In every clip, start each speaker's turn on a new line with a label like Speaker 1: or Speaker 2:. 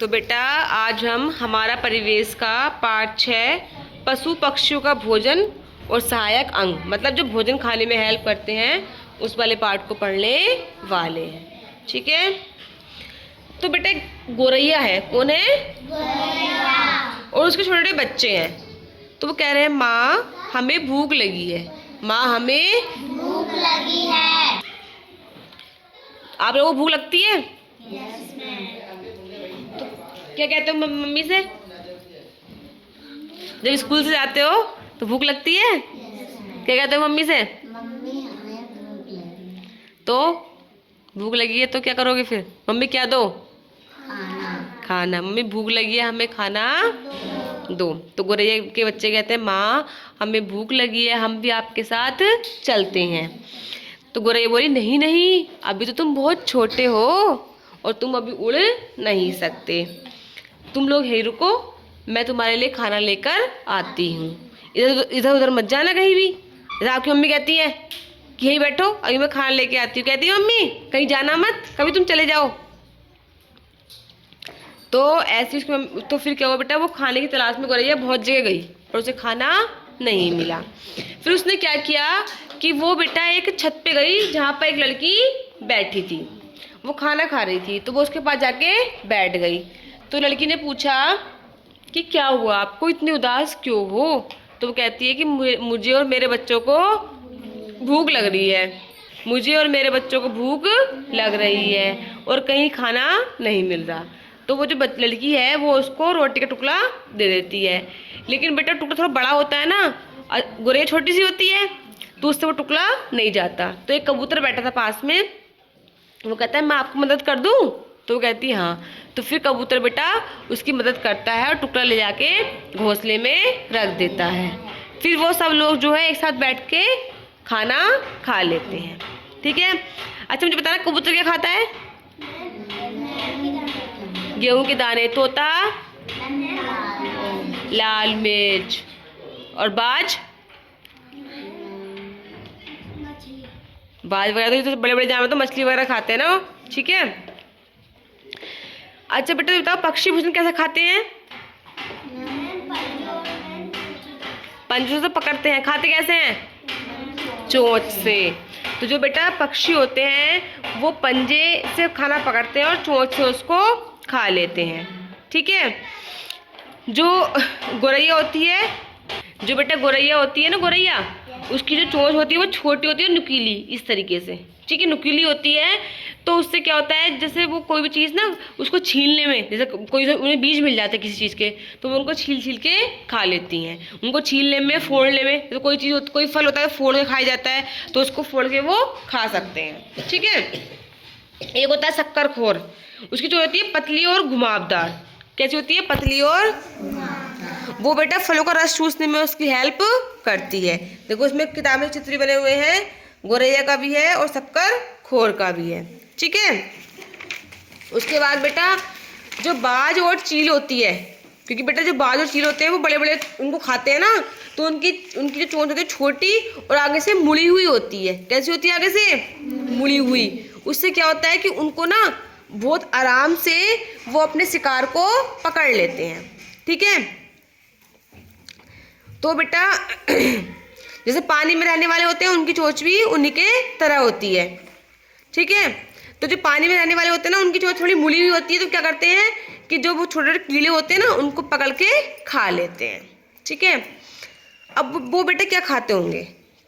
Speaker 1: तो बेटा आज हम हमारा परिवेश का पाठ 6 पशु पक्षियों का भोजन और सहायक अंग मतलब जो भोजन खाने में हेल्प करते हैं उस वाले पाठ को पढ़ने वाले हैं। ठीक है। तो बेटा एक गोरैया है, कौन है? गोरैया। और उसके छोटे छोटे बच्चे हैं। तो वो कह रहे हैं माँ हमें भूख लगी है, माँ हमें
Speaker 2: भूख लगी है।
Speaker 1: आप लोगों को भूख लगती है?
Speaker 2: Yes ma'am.
Speaker 1: तो क्या कहते हो मम्मी से? जब स्कूल से जाते हो तो भूख लगती है? क्या कहते हो मम्मी से?
Speaker 2: मम्मी हमें भूख लगी।
Speaker 1: तो भूख लगी है तो क्या करोगे फिर? मम्मी क्या दो?
Speaker 2: खाना।
Speaker 1: खाना। मम्मी भूख लगी है हमें खाना दो। तो गोरैया के बच्चे कहते हैं माँ हमें भूख लगी है, हम भी आपके साथ चलते हैं। तो गोरैया बोली नहीं नहीं, अभी तो तुम बहुत छोटे हो और तुम अभी उड़ नहीं सकते, तुम लोग यहीं रुको, मैं तुम्हारे लिए खाना लेकर आती हूँ। इधर इधर उधर मत जाना कहीं भी। जैसे आपकी मम्मी कहती है कि यहीं बैठो, अभी मैं खाना लेके आती हूँ, कहती है मम्मी कहीं जाना मत, कभी तुम चले जाओ। तो ऐसी उसकी तो फिर क्या हुआ बेटा, वो खाने की तलाश में गोरैया बहुत जगह गई पर उसे खाना नहीं मिला। फिर उसने क्या किया कि वो बेटा एक छत पे गई जहाँ पर एक लड़की बैठी थी, वो खाना खा रही थी, तो वो उसके पास जाके बैठ गई। तो लड़की ने पूछा कि क्या हुआ, आपको इतनी उदास क्यों हो? तो वो कहती है कि मुझे और मेरे बच्चों को भूख लग रही है, मुझे और मेरे बच्चों को भूख लग रही है और कहीं खाना नहीं मिल रहा। तो वो जो लड़की है वो उसको रोटी का टुकड़ा दे देती है, लेकिन बेटा टुकड़ा थोड़ा बड़ा होता है ना, गोरैया छोटी सी होती है तो उससे वो टुकड़ा नहीं जाता। तो एक कबूतर बैठा था पास में, वो कहता है मैं आपको मदद कर दूं? तो वो कहती है हाँ। तो फिर कबूतर बेटा उसकी मदद करता है और टुकड़ा ले जाके घोंसले में रख देता है। फिर वो सब लोग जो है एक साथ बैठ के खाना खा लेते हैं। ठीक है। अच्छा मुझे बताना कबूतर क्या खाता है? गेहूं के दाने। तोता लाल मिर्च। और बाज? बाज वगैरह तो बड़े बड़े जानवर तो मछली वगैरह खाते हैं ना। ठीक है। अच्छा बेटा बताओ पक्षी भोजन कैसे खाते हैं? पंजों से पकड़ते हैं। खाते कैसे हैं? चोंच से। तो जो बेटा पक्षी होते हैं वो पंजे से खाना पकड़ते हैं और चोंच से उसको खा लेते हैं। ठीक है। जो गोरैया होती है, जो बेटा गोरैया होती है ना, गोरैया उसकी जो चोंच होती है वो छोटी होती है, नुकीली इस तरीके से। ठीक है, नुकीली होती है। तो उससे क्या होता है, जैसे वो कोई भी चीज़ ना उसको छीलने में, जैसे कोई उन्हें बीज मिल जाते हैं किसी चीज़ के तो वो उनको छील छील के खा लेती हैं। उनको छीलने में, फोड़ने में, जैसे कोई चीज़ कोई फल होता है फोड़ के खाया जाता है तो उसको फोड़ के वो खा सकते हैं। ठीक है। एक होता है शक्करखोर, उसकी जो होती है पतली और घुमावदार। कैसी होती है? पतली और वो बेटा फलों का रस चूसने में उसकी हेल्प करती है। देखो इसमें किताब में चित्र बने हुए हैं, गोरैया का भी है और शक्करखोर का भी है। ठीक है। उसके बाद बेटा जो बाज और चील होती है, क्योंकि बेटा जो बाज और चील होते हैं वो बड़े बड़े उनको खाते हैं ना, तो उनकी जो चोंच होती है छोटी और आगे से मुड़ी हुई होती है। कैसी होती है? आगे से मुड़ी हुई। उससे क्या होता है कि उनको ना बहुत आराम से वो अपने शिकार को पकड़ लेते हैं। ठीक है। तो बेटा जैसे पानी में रहने वाले होते हैं उनकी चोंच भी उन्हीं के तरह होती है। ठीक है। तो जो पानी में रहने वाले होते हैं ना उनकी चोंच थोड़ी मुड़ी हुई होती है, तो क्या करते हैं कि जो वो छोटे छोटे कीड़े होते हैं ना उनको पकड़ के खा लेते हैं। ठीक है। अब वो बेटा क्या खाते होंगे?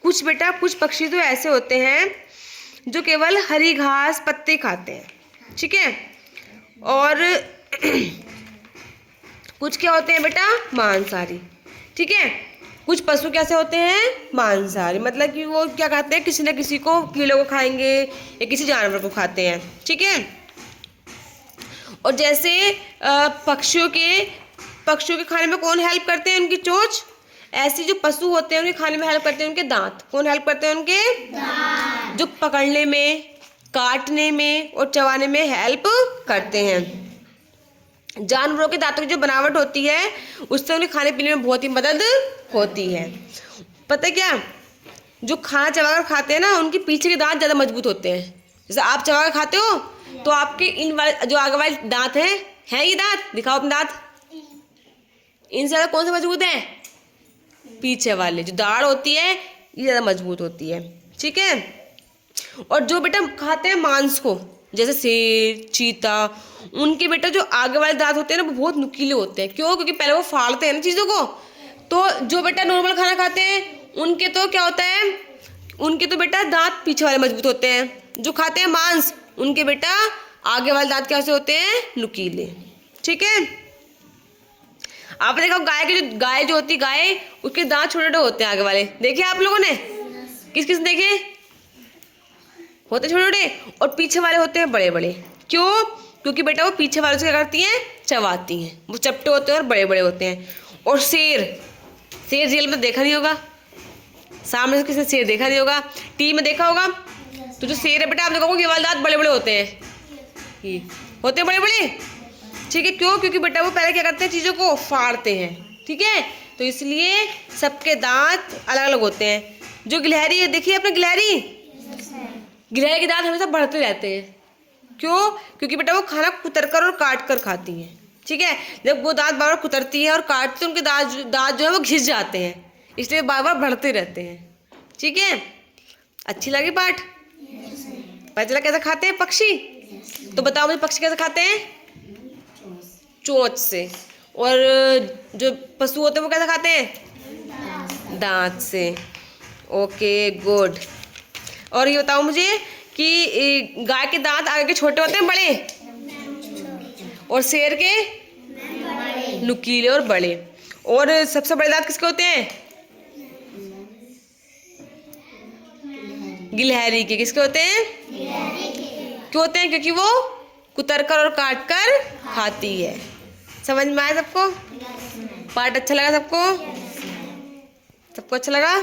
Speaker 1: कुछ बेटा कुछ पक्षी तो ऐसे होते हैं जो केवल हरी घास पत्ते खाते हैं। ठीक है। और कुछ क्या होते हैं बेटा? मांसाहारी। ठीक है। कुछ पशु कैसे होते हैं? मांसाहारी, मतलब कि वो क्या खाते हैं, किसी न किसी को, कीड़े को खाएंगे या किसी जानवर को खाते हैं। ठीक है। और जैसे पक्षियों के खाने में कौन हेल्प करते हैं? उनकी चोंच। ऐसे जो पशु होते हैं उनके खाने में हेल्प करते हैं उनके दांत। कौन हेल्प करते हैं? उनके दांत, जो पकड़ने में, काटने में और चबाने में हेल्प करते हैं। जानवरों के दांतों की जो बनावट होती है उससे उन्हें खाने पीने में बहुत ही मदद होती है। पता है क्या, जो खाना चबाकर खाते हैं ना उनके पीछे के दांत ज़्यादा मजबूत होते हैं। जैसे आप चबाकर खाते हो तो आपके इन वाले जो आगे वाले दांत हैं है ये दांत? दिखाओ अपने दांत। इनसे ज़्यादा कौन सा मजबूत है? पीछे वाले। जो दाढ़ होती है ये ज़्यादा मजबूत होती है, ठीक है। और जो बेटा खाते हैं मांस को, जैसे शेर, चीता, उनके बेटा जो आगे वाले दांत होते हैं ना वो बहुत नुकीले होते हैं। क्यों? क्योंकि पहले वो फाड़ते हैं ना चीज़ों को। तो जो बेटा नॉर्मल खाना खाते हैं उनके तो क्या होता है, उनके तो बेटा दांत पीछे वाले मजबूत होते हैं। जो खाते हैं मांस उनके बेटा आगे वाले दांत कैसे होते हैं? नुकीले, ठीक है। आपने देखा गाय जो होती है गाय, उसके दांत छोटे छोटे होते हैं आगे वाले, देखे आप लोगों ने? किस किस देखे? होते छोटे छोटे और पीछे वाले होते हैं बड़े बड़े। क्यों? क्योंकि बेटा वो पीछे वालों से क्या करती हैं? चबाती हैं। वो चपटे होते हैं और बड़े बड़े होते हैं। और शेर रियल में देखा नहीं होगा, सामने से किसी शेर देखा नहीं होगा, टीवी में देखा होगा। तो जो शेर है बेटा आप देखोगे ये वाले दांत बड़े बड़े होते हैं, ये होते हैं बड़े बड़े, ठीक है। क्यों? क्योंकि बेटा वो पहले क्या करते हैं? चीज़ों को फाड़ते हैं, ठीक है। तो इसलिए सबके दांत अलग अलग होते हैं। जो गिलहरी है, देखिए आपने गिलहरी के दांत हमेशा बढ़ते रहते हैं। क्यों? क्योंकि बेटा वो खाना कुतर कर और काट कर खाती हैं, ठीक है। जब वो दांत बार बार कुतरती है और काटती है उनके दांत जो है वो घिस जाते हैं, इसलिए बार बार बढ़ते रहते हैं, ठीक है। अच्छी लगी पाठ? पता चला कैसे खाते हैं पक्षी? तो बताओ मुझे पक्षी कैसे खाते हैं? चोंच से। और जो पशु होते हैं वो कैसे खाते हैं? दांत से। Okay good. और ये बताओ मुझे कि गाय के दांत आगे के छोटे होते हैं बड़े, और शेर के नुकीले और बड़े। और सबसे बड़े दांत किसके होते हैं? गिलहरी के। किसके होते हैं? क्यों होते हैं? क्योंकि वो कुतर कर और काट कर खाती है। समझ में आया सबको? पाठ अच्छा लगा सबको? सबको अच्छा लगा?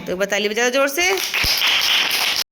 Speaker 1: तो बता लीजिए ज़रा जोर से।